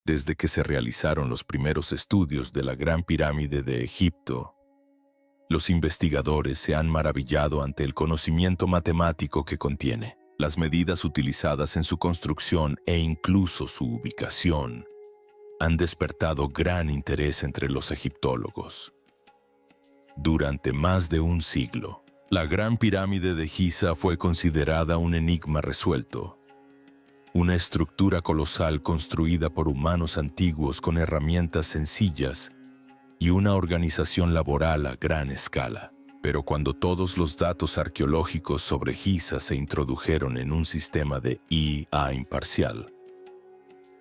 Desde que se realizaron los primeros estudios de la Gran Pirámide de Egipto, los investigadores se han maravillado ante el conocimiento matemático que contiene, las medidas utilizadas en su construcción e incluso su ubicación han despertado gran interés entre los egiptólogos. Durante más de un siglo, la Gran Pirámide de Giza fue considerada un enigma resuelto, una estructura colosal construida por humanos antiguos con herramientas sencillas y una organización laboral a gran escala. Pero cuando todos los datos arqueológicos sobre Giza se introdujeron en un sistema de IA imparcial,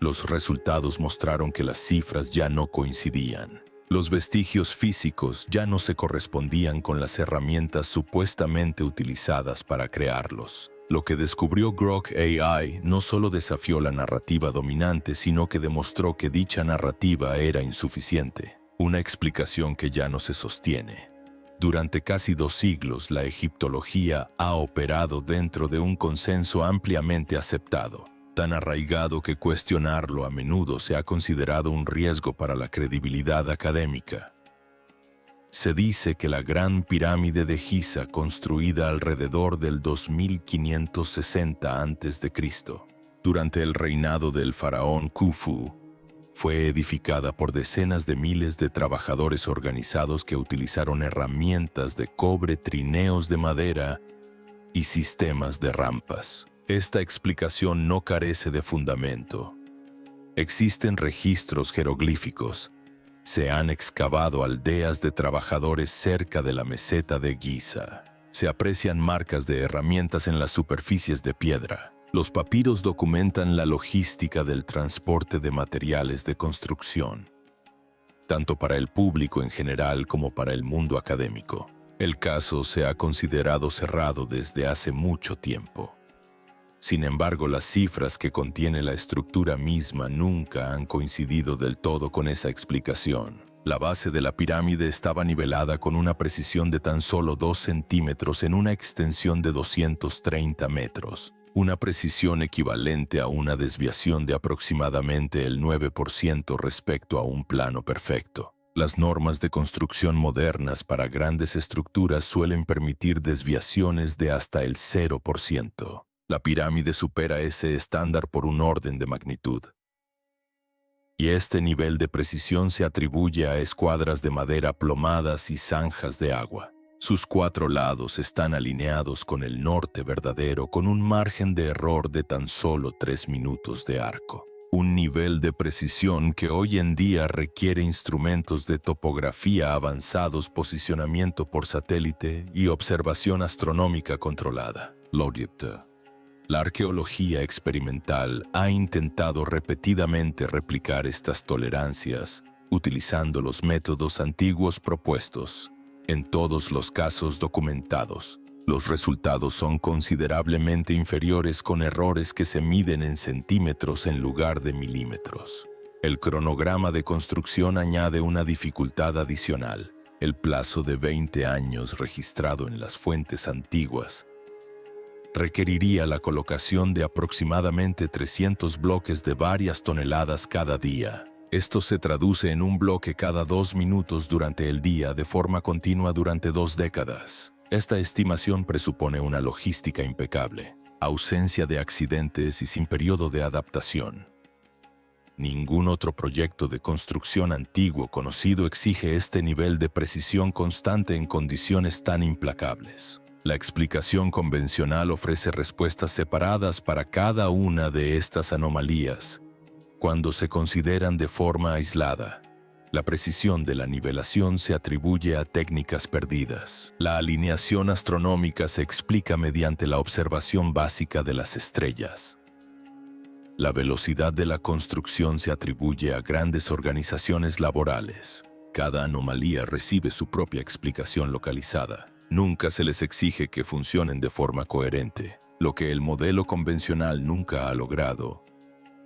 los resultados mostraron que las cifras ya no coincidían. Los vestigios físicos ya no se correspondían con las herramientas supuestamente utilizadas para crearlos. Lo que descubrió Grok AI no solo desafió la narrativa dominante, sino que demostró que dicha narrativa era insuficiente, una explicación que ya no se sostiene. Durante casi 2 siglos, la egiptología ha operado dentro de un consenso ampliamente aceptado, tan arraigado que cuestionarlo a menudo se ha considerado un riesgo para la credibilidad académica. Se dice que la Gran Pirámide de Giza, construida alrededor del 2560 a.C., durante el reinado del faraón Khufu, fue edificada por decenas de miles de trabajadores organizados que utilizaron herramientas de cobre, trineos de madera y sistemas de rampas. Esta explicación no carece de fundamento. Existen registros jeroglíficos. Se han excavado aldeas de trabajadores cerca de la meseta de Giza. Se aprecian marcas de herramientas en las superficies de piedra. Los papiros documentan la logística del transporte de materiales de construcción, tanto para el público en general como para el mundo académico. El caso se ha considerado cerrado desde hace mucho tiempo. Sin embargo, las cifras que contiene la estructura misma nunca han coincidido del todo con esa explicación. La base de la pirámide estaba nivelada con una precisión de tan solo 2 centímetros en una extensión de 230 metros, una precisión equivalente a una desviación de aproximadamente el 9% respecto a un plano perfecto. Las normas de construcción modernas para grandes estructuras suelen permitir desviaciones de hasta el 0%. La pirámide supera ese estándar por un orden de magnitud. Y este nivel de precisión se atribuye a escuadras de madera plomadas y zanjas de agua. Sus 4 lados están alineados con el norte verdadero con un margen de error de tan solo 3 minutos de arco. Un nivel de precisión que hoy en día requiere instrumentos de topografía avanzados, posicionamiento por satélite y observación astronómica controlada. La arqueología experimental ha intentado repetidamente replicar estas tolerancias utilizando los métodos antiguos propuestos. En todos los casos documentados, los resultados son considerablemente inferiores, con errores que se miden en centímetros en lugar de milímetros. El cronograma de construcción añade una dificultad adicional. El plazo de 20 años registrado en las fuentes antiguas requeriría la colocación de aproximadamente 300 bloques de varias toneladas cada día. Esto se traduce en un bloque cada 2 minutos durante el día de forma continua durante 2 décadas. Esta estimación presupone una logística impecable, ausencia de accidentes y sin periodo de adaptación. Ningún otro proyecto de construcción antiguo conocido exige este nivel de precisión constante en condiciones tan implacables. La explicación convencional ofrece respuestas separadas para cada una de estas anomalías, cuando se consideran de forma aislada. La precisión de la nivelación se atribuye a técnicas perdidas. La alineación astronómica se explica mediante la observación básica de las estrellas. La velocidad de la construcción se atribuye a grandes organizaciones laborales. Cada anomalía recibe su propia explicación localizada. Nunca se les exige que funcionen de forma coherente. Lo que el modelo convencional nunca ha logrado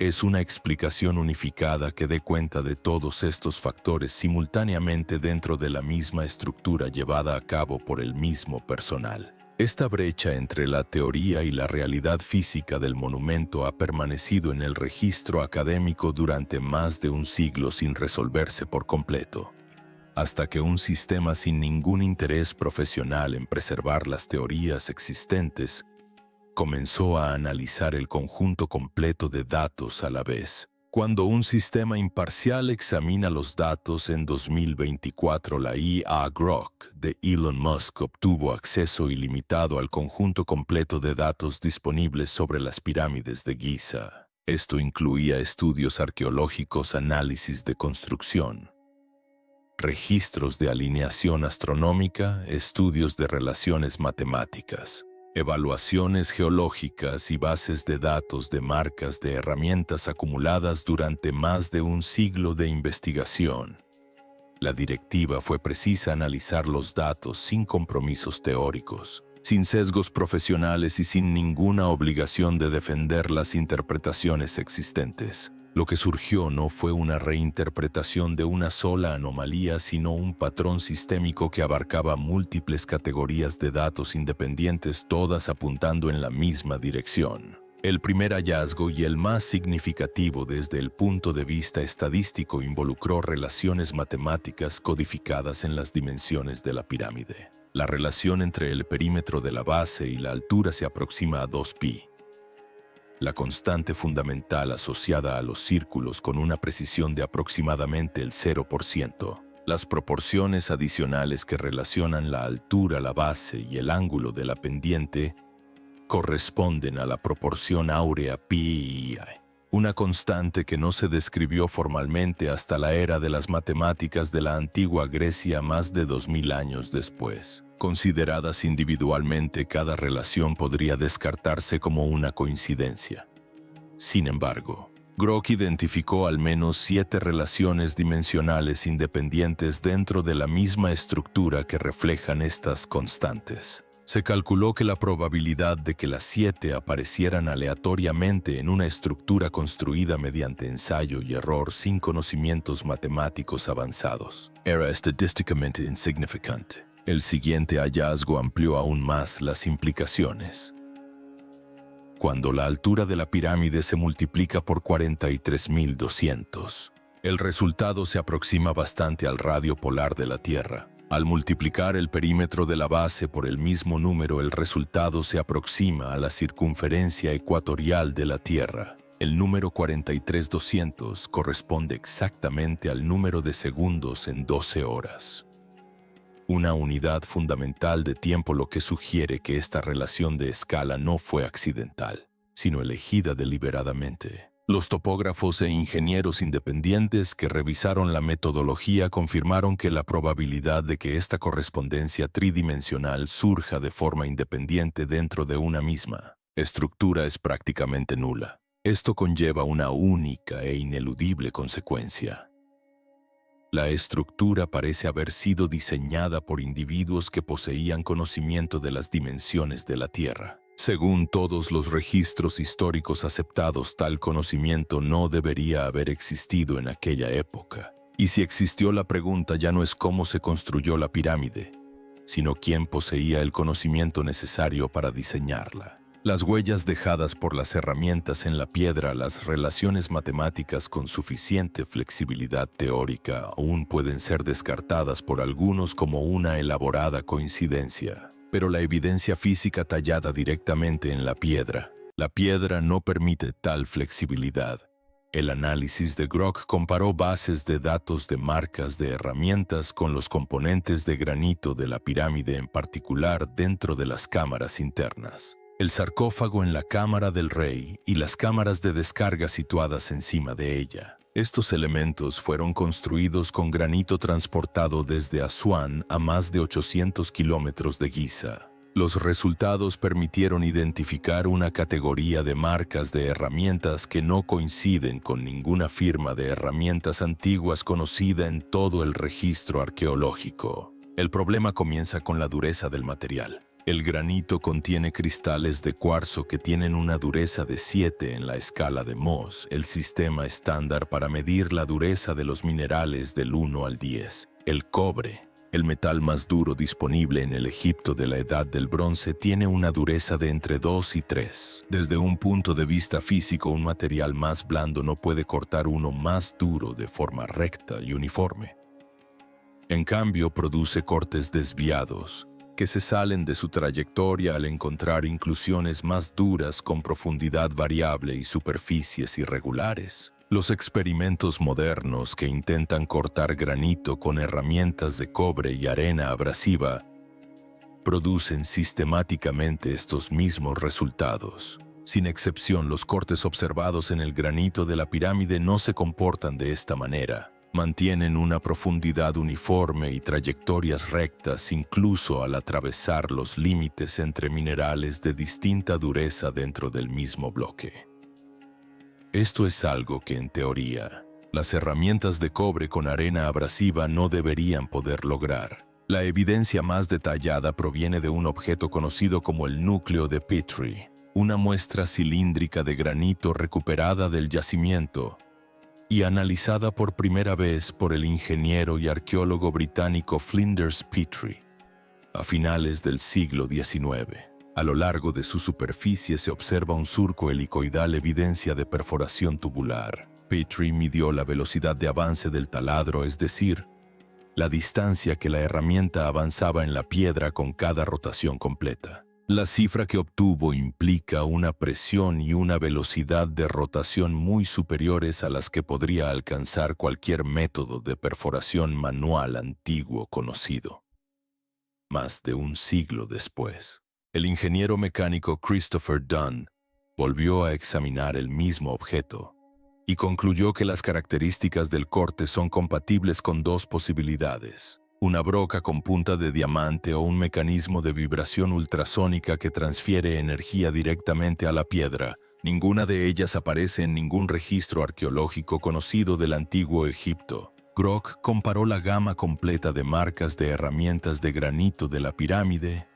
es una explicación unificada que dé cuenta de todos estos factores simultáneamente dentro de la misma estructura llevada a cabo por el mismo personal. Esta brecha entre la teoría y la realidad física del monumento ha permanecido en el registro académico durante más de un siglo sin resolverse por completo, hasta que un sistema sin ningún interés profesional en preservar las teorías existentes comenzó a analizar el conjunto completo de datos a la vez. Cuando un sistema imparcial examina los datos en 2024, la IA Grok de Elon Musk obtuvo acceso ilimitado al conjunto completo de datos disponibles sobre las pirámides de Giza. Esto incluía estudios arqueológicos, análisis de construcción, registros de alineación astronómica, estudios de relaciones matemáticas, evaluaciones geológicas y bases de datos de marcas de herramientas acumuladas durante más de un siglo de investigación. La directiva fue precisa: analizar los datos sin compromisos teóricos, sin sesgos profesionales y sin ninguna obligación de defender las interpretaciones existentes. Lo que surgió no fue una reinterpretación de una sola anomalía, sino un patrón sistémico que abarcaba múltiples categorías de datos independientes, todas apuntando en la misma dirección. El primer hallazgo, y el más significativo desde el punto de vista estadístico, involucró relaciones matemáticas codificadas en las dimensiones de la pirámide. La relación entre el perímetro de la base y la altura se aproxima a 2pi. La constante fundamental asociada a los círculos con una precisión de aproximadamente el 0%. Las proporciones adicionales que relacionan la altura, la base y el ángulo de la pendiente corresponden a la proporción áurea pi, una constante que no se describió formalmente hasta la era de las matemáticas de la antigua Grecia más de 2000 años después. Consideradas individualmente, cada relación podría descartarse como una coincidencia. Sin embargo, Grok identificó al menos 7 relaciones dimensionales independientes dentro de la misma estructura que reflejan estas constantes. Se calculó que la probabilidad de que las 7 aparecieran aleatoriamente en una estructura construida mediante ensayo y error sin conocimientos matemáticos avanzados era estadísticamente insignificante. El siguiente hallazgo amplió aún más las implicaciones. Cuando la altura de la pirámide se multiplica por 43.200, el resultado se aproxima bastante al radio polar de la Tierra. Al multiplicar el perímetro de la base por el mismo número, el resultado se aproxima a la circunferencia ecuatorial de la Tierra. El número 43.200 corresponde exactamente al número de segundos en 12 horas. Una unidad fundamental de tiempo, lo que sugiere que esta relación de escala no fue accidental, sino elegida deliberadamente. Los topógrafos e ingenieros independientes que revisaron la metodología confirmaron que la probabilidad de que esta correspondencia tridimensional surja de forma independiente dentro de una misma estructura es prácticamente nula. Esto conlleva una única e ineludible consecuencia. La estructura parece haber sido diseñada por individuos que poseían conocimiento de las dimensiones de la Tierra. Según todos los registros históricos aceptados, tal conocimiento no debería haber existido en aquella época. Y si existió, la pregunta ya no es cómo se construyó la pirámide, sino quién poseía el conocimiento necesario para diseñarla. Las huellas dejadas por las herramientas en la piedra, las relaciones matemáticas con suficiente flexibilidad teórica aún pueden ser descartadas por algunos como una elaborada coincidencia. Pero la evidencia física tallada directamente en la piedra no permite tal flexibilidad. El análisis de Grok comparó bases de datos de marcas de herramientas con los componentes de granito de la pirámide, en particular dentro de las cámaras internas, el sarcófago en la cámara del rey y las cámaras de descarga situadas encima de ella. Estos elementos fueron construidos con granito transportado desde Asuán a más de 800 kilómetros de Giza. Los resultados permitieron identificar una categoría de marcas de herramientas que no coinciden con ninguna firma de herramientas antiguas conocida en todo el registro arqueológico. El problema comienza con la dureza del material. El granito contiene cristales de cuarzo que tienen una dureza de 7 en la escala de Mohs, el sistema estándar para medir la dureza de los minerales del 1 al 10. El cobre El metal más duro disponible en el Egipto de la Edad del Bronce tiene una dureza de entre 2 y 3. Desde un punto de vista físico, un material más blando no puede cortar uno más duro de forma recta y uniforme. En cambio, produce cortes desviados, que se salen de su trayectoria al encontrar inclusiones más duras con profundidad variable y superficies irregulares. Los experimentos modernos que intentan cortar granito con herramientas de cobre y arena abrasiva producen sistemáticamente estos mismos resultados. Sin excepción, los cortes observados en el granito de la pirámide no se comportan de esta manera. Mantienen una profundidad uniforme y trayectorias rectas incluso al atravesar los límites entre minerales de distinta dureza dentro del mismo bloque. Esto es algo que, en teoría, las herramientas de cobre con arena abrasiva no deberían poder lograr. La evidencia más detallada proviene de un objeto conocido como el núcleo de Petrie, una muestra cilíndrica de granito recuperada del yacimiento y analizada por primera vez por el ingeniero y arqueólogo británico Flinders Petrie a finales del siglo XIX. A lo largo de su superficie se observa un surco helicoidal, evidencia de perforación tubular. Petrie midió la velocidad de avance del taladro, es decir, la distancia que la herramienta avanzaba en la piedra con cada rotación completa. La cifra que obtuvo implica una presión y una velocidad de rotación muy superiores a las que podría alcanzar cualquier método de perforación manual antiguo conocido. Más de un siglo después, el ingeniero mecánico Christopher Dunn volvió a examinar el mismo objeto y concluyó que las características del corte son compatibles con dos posibilidades: una broca con punta de diamante o un mecanismo de vibración ultrasónica que transfiere energía directamente a la piedra. Ninguna de ellas aparece en ningún registro arqueológico conocido del antiguo Egipto. Grock comparó la gama completa de marcas de herramientas de granito de la pirámide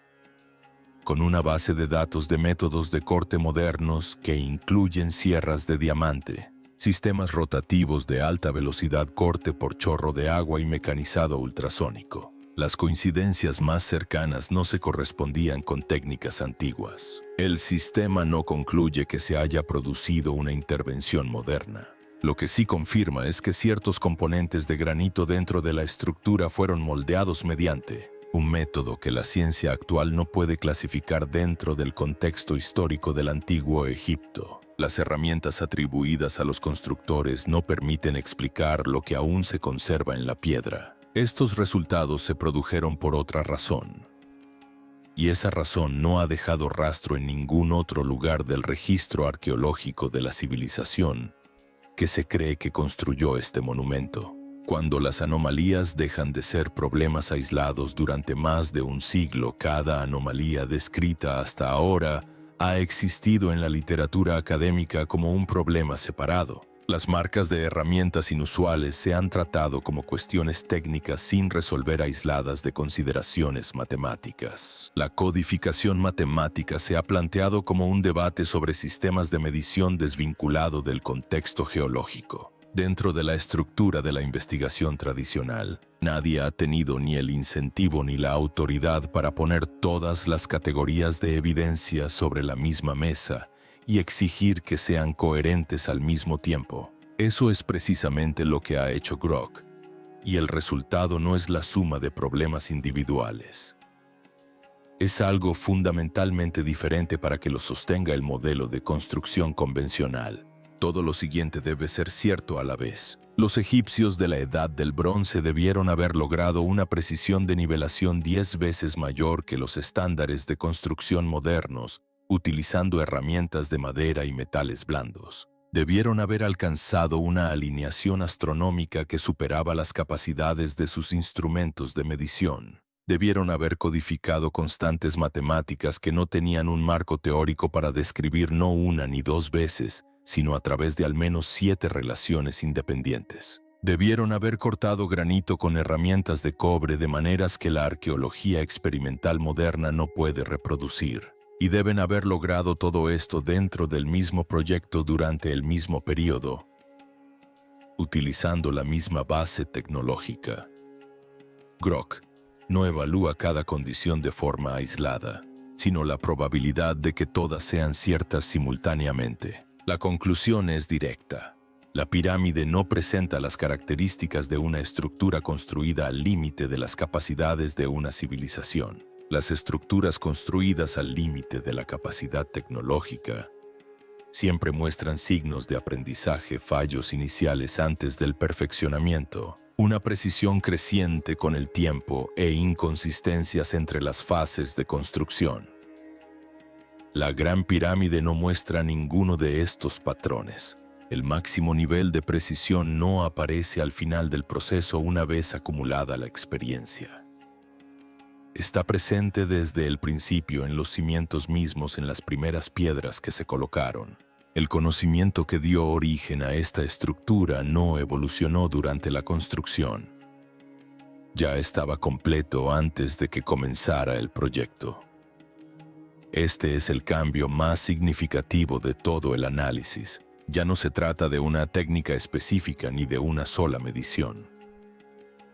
con una base de datos de métodos de corte modernos que incluyen sierras de diamante, sistemas rotativos de alta velocidad, corte por chorro de agua y mecanizado ultrasónico. Las coincidencias más cercanas no se correspondían con técnicas antiguas. El sistema no concluye que se haya producido una intervención moderna. Lo que sí confirma es que ciertos componentes de granito dentro de la estructura fueron moldeados mediante un método que la ciencia actual no puede clasificar dentro del contexto histórico del antiguo Egipto. Las herramientas atribuidas a los constructores no permiten explicar lo que aún se conserva en la piedra. Estos resultados se produjeron por otra razón, y esa razón no ha dejado rastro en ningún otro lugar del registro arqueológico de la civilización que se cree que construyó este monumento. Cuando las anomalías dejan de ser problemas aislados durante más de un siglo, cada anomalía descrita hasta ahora ha existido en la literatura académica como un problema separado. Las marcas de herramientas inusuales se han tratado como cuestiones técnicas sin resolver, aisladas de consideraciones matemáticas. La codificación matemática se ha planteado como un debate sobre sistemas de medición desvinculado del contexto geológico. Dentro de la estructura de la investigación tradicional, nadie ha tenido ni el incentivo ni la autoridad para poner todas las categorías de evidencia sobre la misma mesa y exigir que sean coherentes al mismo tiempo. Eso es precisamente lo que ha hecho Grock, y el resultado no es la suma de problemas individuales. Es algo fundamentalmente diferente para que lo sostenga el modelo de construcción convencional. Todo lo siguiente debe ser cierto a la vez. Los egipcios de la Edad del Bronce debieron haber logrado una precisión de nivelación 10 veces mayor que los estándares de construcción modernos, utilizando herramientas de madera y metales blandos. Debieron haber alcanzado una alineación astronómica que superaba las capacidades de sus instrumentos de medición. Debieron haber codificado constantes matemáticas que no tenían un marco teórico para describir no una ni dos veces, sino a través de al menos 7 relaciones independientes. Debieron haber cortado granito con herramientas de cobre de maneras que la arqueología experimental moderna no puede reproducir. Y deben haber logrado todo esto dentro del mismo proyecto durante el mismo periodo, utilizando la misma base tecnológica. Grock no evalúa cada condición de forma aislada, sino la probabilidad de que todas sean ciertas simultáneamente. La conclusión es directa. La pirámide no presenta las características de una estructura construida al límite de las capacidades de una civilización. Las estructuras construidas al límite de la capacidad tecnológica siempre muestran signos de aprendizaje, fallos iniciales antes del perfeccionamiento, una precisión creciente con el tiempo e inconsistencias entre las fases de construcción. La Gran Pirámide no muestra ninguno de estos patrones. El máximo nivel de precisión no aparece al final del proceso una vez acumulada la experiencia. Está presente desde el principio en los cimientos mismos, en las primeras piedras que se colocaron. El conocimiento que dio origen a esta estructura no evolucionó durante la construcción. Ya estaba completo antes de que comenzara el proyecto. Este es el cambio más significativo de todo el análisis. Ya no se trata de una técnica específica ni de una sola medición.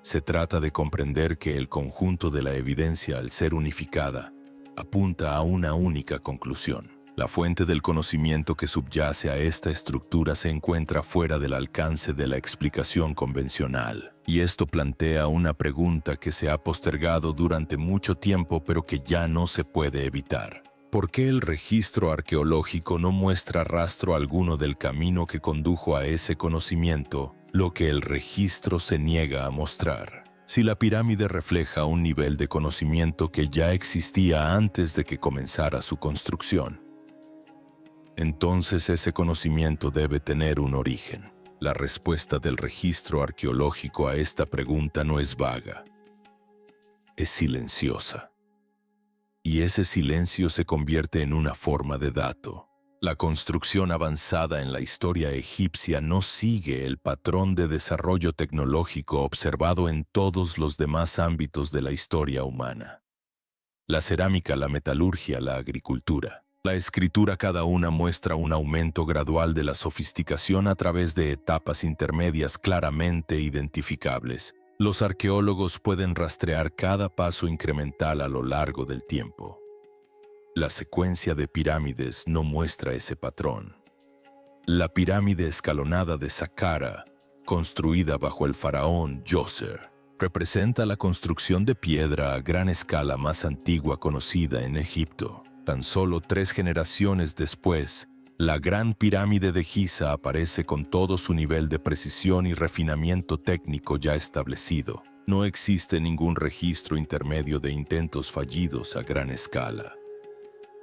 Se trata de comprender que el conjunto de la evidencia, al ser unificada, apunta a una única conclusión. La fuente del conocimiento que subyace a esta estructura se encuentra fuera del alcance de la explicación convencional. Y esto plantea una pregunta que se ha postergado durante mucho tiempo, pero que ya no se puede evitar. ¿Por qué el registro arqueológico no muestra rastro alguno del camino que condujo a ese conocimiento, lo que el registro se niega a mostrar? Si la pirámide refleja un nivel de conocimiento que ya existía antes de que comenzara su construcción, entonces ese conocimiento debe tener un origen. La respuesta del registro arqueológico a esta pregunta no es vaga, es silenciosa. Y ese silencio se convierte en una forma de dato. La construcción avanzada en la historia egipcia no sigue el patrón de desarrollo tecnológico observado en todos los demás ámbitos de la historia humana. La cerámica, la metalurgia, la agricultura, la escritura, cada una muestra un aumento gradual de la sofisticación a través de etapas intermedias claramente identificables. Los arqueólogos pueden rastrear cada paso incremental a lo largo del tiempo. La secuencia de pirámides no muestra ese patrón. La pirámide escalonada de Saqqara, construida bajo el faraón Djoser, representa la construcción de piedra a gran escala más antigua conocida en Egipto. Tan solo 3 generaciones después, la Gran Pirámide de Giza aparece con todo su nivel de precisión y refinamiento técnico ya establecido. No existe ningún registro intermedio de intentos fallidos a gran escala.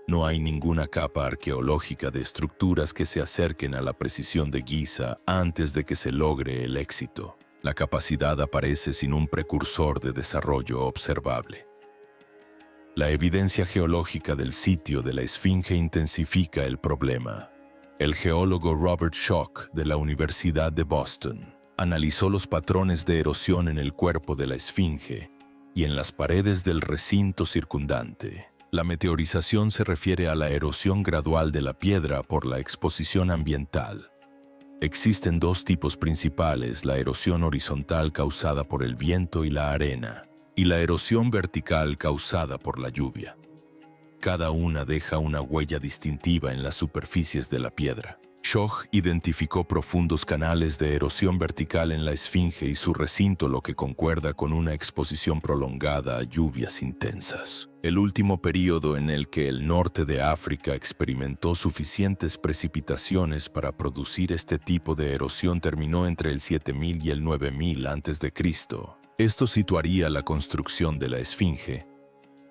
No hay ninguna capa arqueológica de estructuras que se acerquen a la precisión de Giza antes de que se logre el éxito. La capacidad aparece sin un precursor de desarrollo observable. La evidencia geológica del sitio de la Esfinge intensifica el problema. El geólogo Robert Schoch de la Universidad de Boston analizó los patrones de erosión en el cuerpo de la Esfinge y en las paredes del recinto circundante. La meteorización se refiere a la erosión gradual de la piedra por la exposición ambiental. Existen 2 tipos principales: la erosión horizontal causada por el viento y la arena, y la erosión vertical causada por la lluvia. Cada una deja una huella distintiva en las superficies de la piedra. Schoch identificó profundos canales de erosión vertical en la Esfinge y su recinto, lo que concuerda con una exposición prolongada a lluvias intensas. El último período en el que el norte de África experimentó suficientes precipitaciones para producir este tipo de erosión terminó entre el 7000 y el 9000 a.C. Esto situaría la construcción de la Esfinge,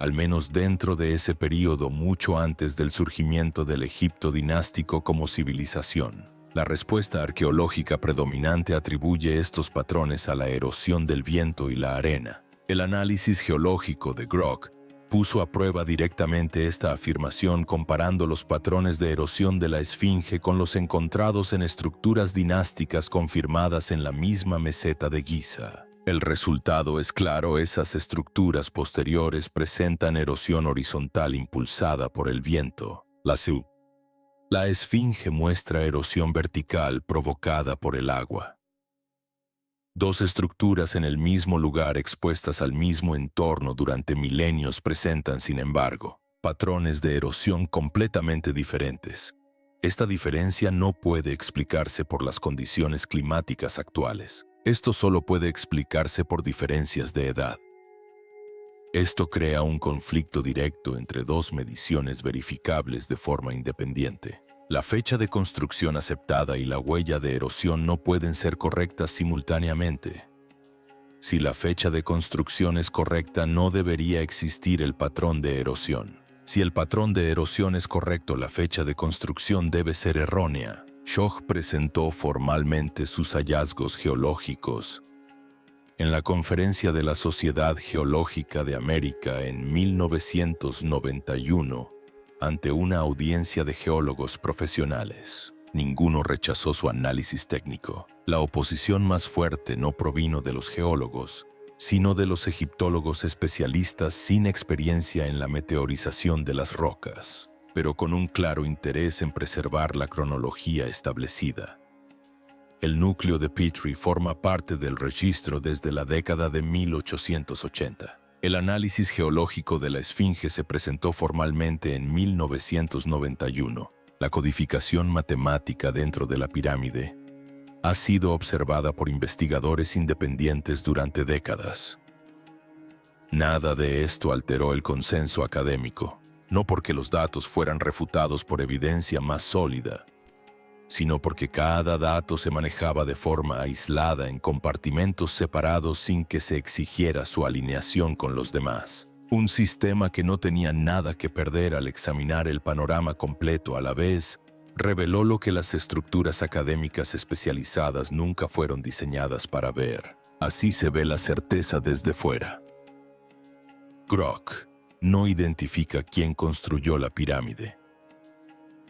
al menos dentro de ese período, mucho antes del surgimiento del Egipto dinástico como civilización. La respuesta arqueológica predominante atribuye estos patrones a la erosión del viento y la arena. El análisis geológico de Grock puso a prueba directamente esta afirmación comparando los patrones de erosión de la Esfinge con los encontrados en estructuras dinásticas confirmadas en la misma meseta de Giza. El resultado es claro: esas estructuras posteriores presentan erosión horizontal impulsada por el viento. La Esfinge muestra erosión vertical provocada por el agua. Dos estructuras en el mismo lugar expuestas al mismo entorno durante milenios presentan, sin embargo, patrones de erosión completamente diferentes. Esta diferencia no puede explicarse por las condiciones climáticas actuales. Esto solo puede explicarse por diferencias de edad. Esto crea un conflicto directo entre dos mediciones verificables de forma independiente. La fecha de construcción aceptada y la huella de erosión no pueden ser correctas simultáneamente. Si la fecha de construcción es correcta, no debería existir el patrón de erosión. Si el patrón de erosión es correcto, la fecha de construcción debe ser errónea. Schoch presentó formalmente sus hallazgos geológicos en la Conferencia de la Sociedad Geológica de América en 1991, ante una audiencia de geólogos profesionales. Ninguno rechazó su análisis técnico. La oposición más fuerte no provino de los geólogos, sino de los egiptólogos especialistas sin experiencia en la meteorización de las rocas, pero con un claro interés en preservar la cronología establecida. El núcleo de Petrie forma parte del registro desde la década de 1880. El análisis geológico de la Esfinge se presentó formalmente en 1991. La codificación matemática dentro de la pirámide ha sido observada por investigadores independientes durante décadas. Nada de esto alteró el consenso académico, no porque los datos fueran refutados por evidencia más sólida, sino porque cada dato se manejaba de forma aislada en compartimentos separados sin que se exigiera su alineación con los demás. Un sistema que no tenía nada que perder al examinar el panorama completo a la vez, reveló lo que las estructuras académicas especializadas nunca fueron diseñadas para ver. Así se ve la certeza desde fuera. Grock no identifica quién construyó la pirámide.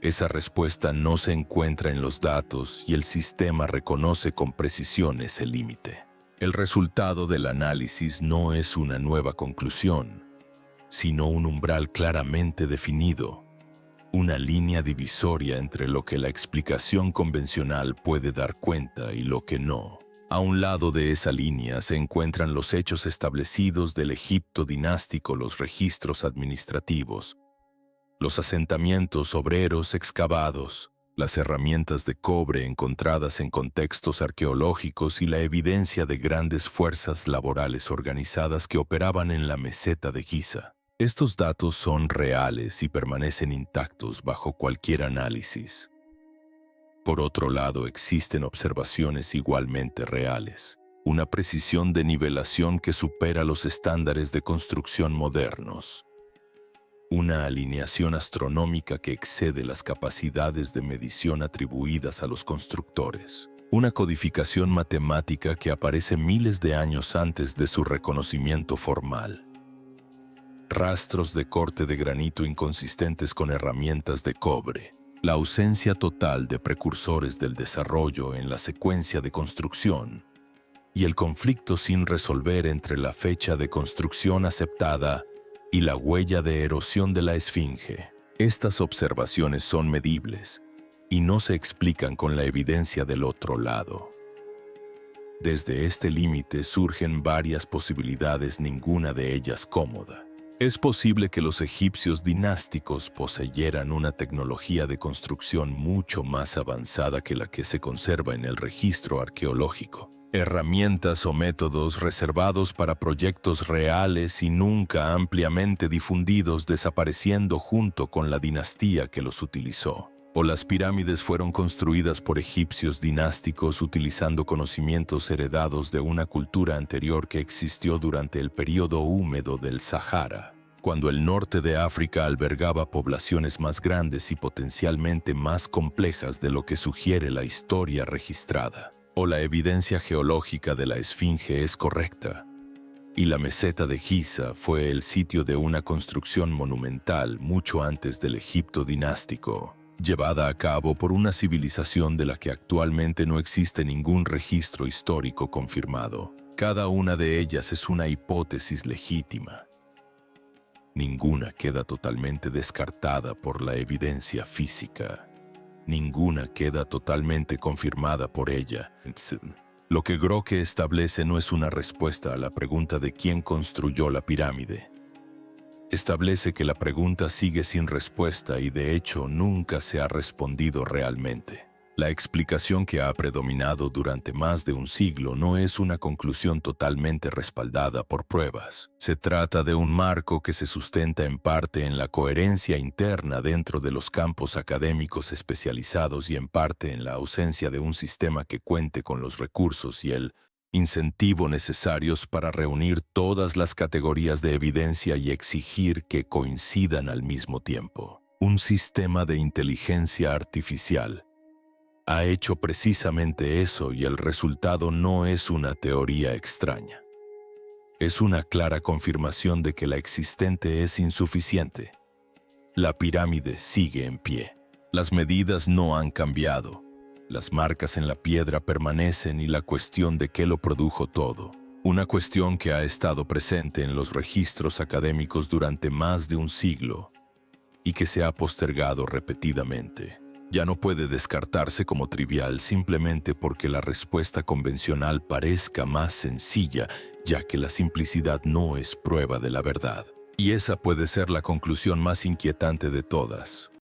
Esa respuesta no se encuentra en los datos y el sistema reconoce con precisión ese límite. El resultado del análisis no es una nueva conclusión, sino un umbral claramente definido, una línea divisoria entre lo que la explicación convencional puede dar cuenta y lo que no. A un lado de esa línea se encuentran los hechos establecidos del Egipto dinástico, los registros administrativos, los asentamientos obreros excavados, las herramientas de cobre encontradas en contextos arqueológicos y la evidencia de grandes fuerzas laborales organizadas que operaban en la meseta de Giza. Estos datos son reales y permanecen intactos bajo cualquier análisis. Por otro lado, existen observaciones igualmente reales, una precisión de nivelación que supera los estándares de construcción modernos, una alineación astronómica que excede las capacidades de medición atribuidas a los constructores, una codificación matemática que aparece miles de años antes de su reconocimiento formal, rastros de corte de granito inconsistentes con herramientas de cobre, la ausencia total de precursores del desarrollo en la secuencia de construcción y el conflicto sin resolver entre la fecha de construcción aceptada y la huella de erosión de la Esfinge. Estas observaciones son medibles y no se explican con la evidencia del otro lado. Desde este límite surgen varias posibilidades, ninguna de ellas cómoda. Es posible que los egipcios dinásticos poseyeran una tecnología de construcción mucho más avanzada que la que se conserva en el registro arqueológico. Herramientas o métodos reservados para proyectos reales y nunca ampliamente difundidos, desapareciendo junto con la dinastía que los utilizó. O las pirámides fueron construidas por egipcios dinásticos utilizando conocimientos heredados de una cultura anterior que existió durante el período húmedo del Sahara, cuando el norte de África albergaba poblaciones más grandes y potencialmente más complejas de lo que sugiere la historia registrada. O la evidencia geológica de la Esfinge es correcta, y la meseta de Giza fue el sitio de una construcción monumental mucho antes del Egipto dinástico, llevada a cabo por una civilización de la que actualmente no existe ningún registro histórico confirmado. Cada una de ellas es una hipótesis legítima. Ninguna queda totalmente descartada por la evidencia física. Ninguna queda totalmente confirmada por ella. Lo que Groke establece no es una respuesta a la pregunta de quién construyó la pirámide. Establece que la pregunta sigue sin respuesta y de hecho nunca se ha respondido realmente. La explicación que ha predominado durante más de un siglo no es una conclusión totalmente respaldada por pruebas. Se trata de un marco que se sustenta en parte en la coherencia interna dentro de los campos académicos especializados y en parte en la ausencia de un sistema que cuente con los recursos y el incentivo necesarios para reunir todas las categorías de evidencia y exigir que coincidan al mismo tiempo. Un sistema de inteligencia artificial ha hecho precisamente eso y el resultado no es una teoría extraña. Es una clara confirmación de que la existente es insuficiente. La pirámide sigue en pie. Las medidas no han cambiado. Las marcas en la piedra permanecen y la cuestión de qué lo produjo todo, una cuestión que ha estado presente en los registros académicos durante más de un siglo y que se ha postergado repetidamente, ya no puede descartarse como trivial simplemente porque la respuesta convencional parezca más sencilla, ya que la simplicidad no es prueba de la verdad. Y esa puede ser la conclusión más inquietante de todas.